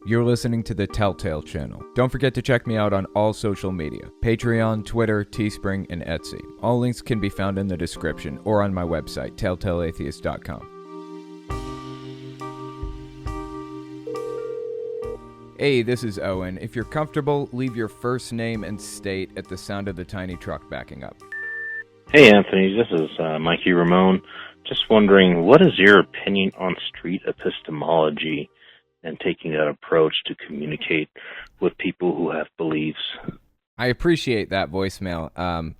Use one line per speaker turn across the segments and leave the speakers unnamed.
You're listening to the Telltale channel. Don't forget to check me out on all social media: Patreon, Twitter, Teespring, and Etsy. All links can be found in the description or on my website, telltaleatheist.com. Hey, this is Owen. If you're comfortable, leave your first name and state at the sound of the tiny truck backing up.
Hey Anthony, this is Mikey Ramone. Just wondering, what is your opinion on street epistemology and taking that approach to communicate with people who have beliefs?
I appreciate that voicemail.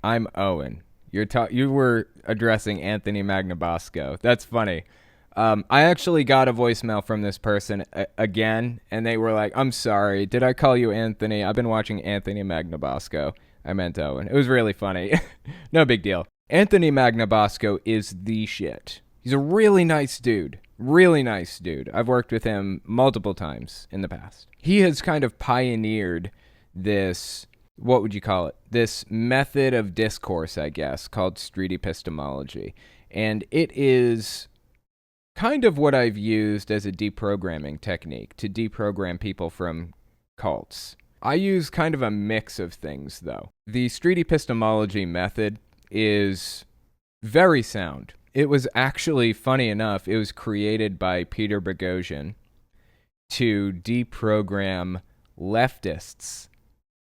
I'm Owen. You were addressing Anthony Magnabosco. That's funny. I actually got a voicemail from this person again, and they were like, "I'm sorry, did I call you Anthony? I've been watching Anthony Magnabosco. I meant Owen." It was really funny. No big deal. Anthony Magnabosco is the shit. He's a really nice dude. Really nice dude. I've worked with him multiple times in the past. He has kind of pioneered this, what would you call it? This method of discourse, I guess, called street epistemology. And it is kind of what I've used as a deprogramming technique to deprogram people from cults. I use kind of a mix of things, though. The street epistemology method is very sound. It was actually, funny enough, it was created by Peter Boghossian to deprogram leftists,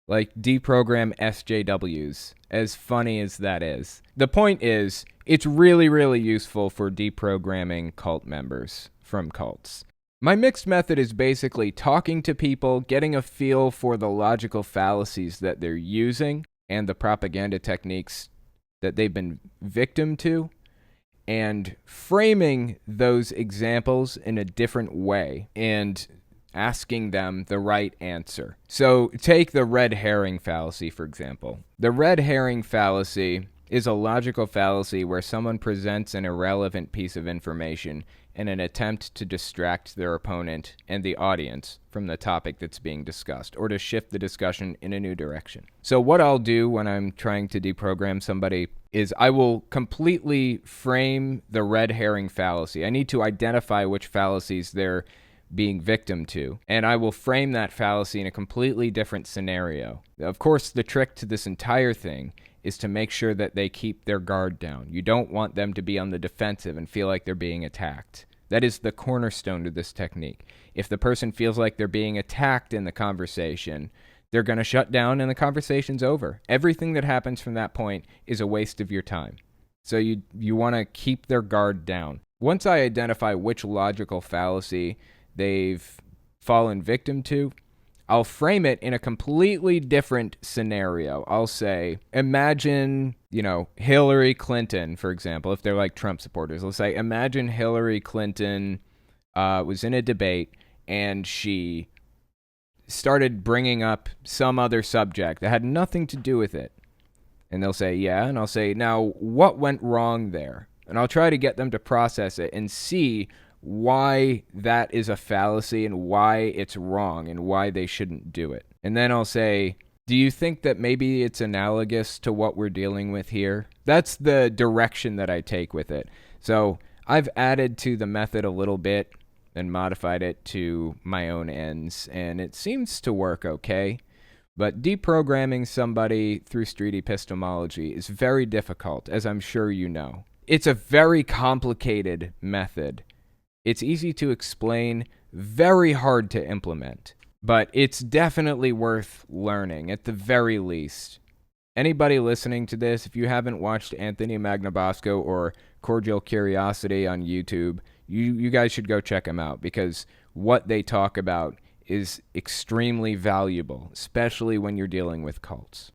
like deprogram SJWs, as funny as that is. The point is, it's really, really useful for deprogramming cult members from cults. My mixed method is basically talking to people, getting a feel for the logical fallacies that they're using and the propaganda techniques that they've been victim to, and framing those examples in a different way and asking them the right answer. So take the red herring fallacy, for example. The red herring fallacy is a logical fallacy where someone presents an irrelevant piece of information in an attempt to distract their opponent and the audience from the topic that's being discussed, or to shift the discussion in a new direction. So what I'll do when I'm trying to deprogram somebody is I will completely frame the red herring fallacy. I need to identify which fallacies they're being victim to, and I will frame that fallacy in a completely different scenario. Of course, the trick to this entire thing is to make sure that they keep their guard down. You don't want them to be on the defensive and feel like they're being attacked. That is the cornerstone to this technique. If the person feels like they're being attacked in the conversation, they're going to shut down and the conversation's over. Everything that happens from that point is a waste of your time. So you want to keep their guard down. Once I identify which logical fallacy they've fallen victim to, I'll frame it in a completely different scenario. I'll say, imagine, Hillary Clinton, for example, if they're like Trump supporters. Let's say, imagine Hillary Clinton was in a debate and she started bringing up some other subject that had nothing to do with it. And they'll say, yeah. And I'll say, now, what went wrong there? And I'll try to get them to process it and see why that is a fallacy and why it's wrong and why they shouldn't do it. And then I'll say, do you think that maybe it's analogous to what we're dealing with here? That's the direction that I take with it. So I've added to the method a little bit and modified it to my own ends, and it seems to work okay. But deprogramming somebody through street epistemology is very difficult, as I'm sure you know. It's a very complicated method. It's easy to explain, very hard to implement, but it's definitely worth learning, at the very least. Anybody listening to this, if you haven't watched Anthony Magnabosco or Cordial Curiosity on YouTube, you guys should go check them out, because what they talk about is extremely valuable, especially when you're dealing with cults.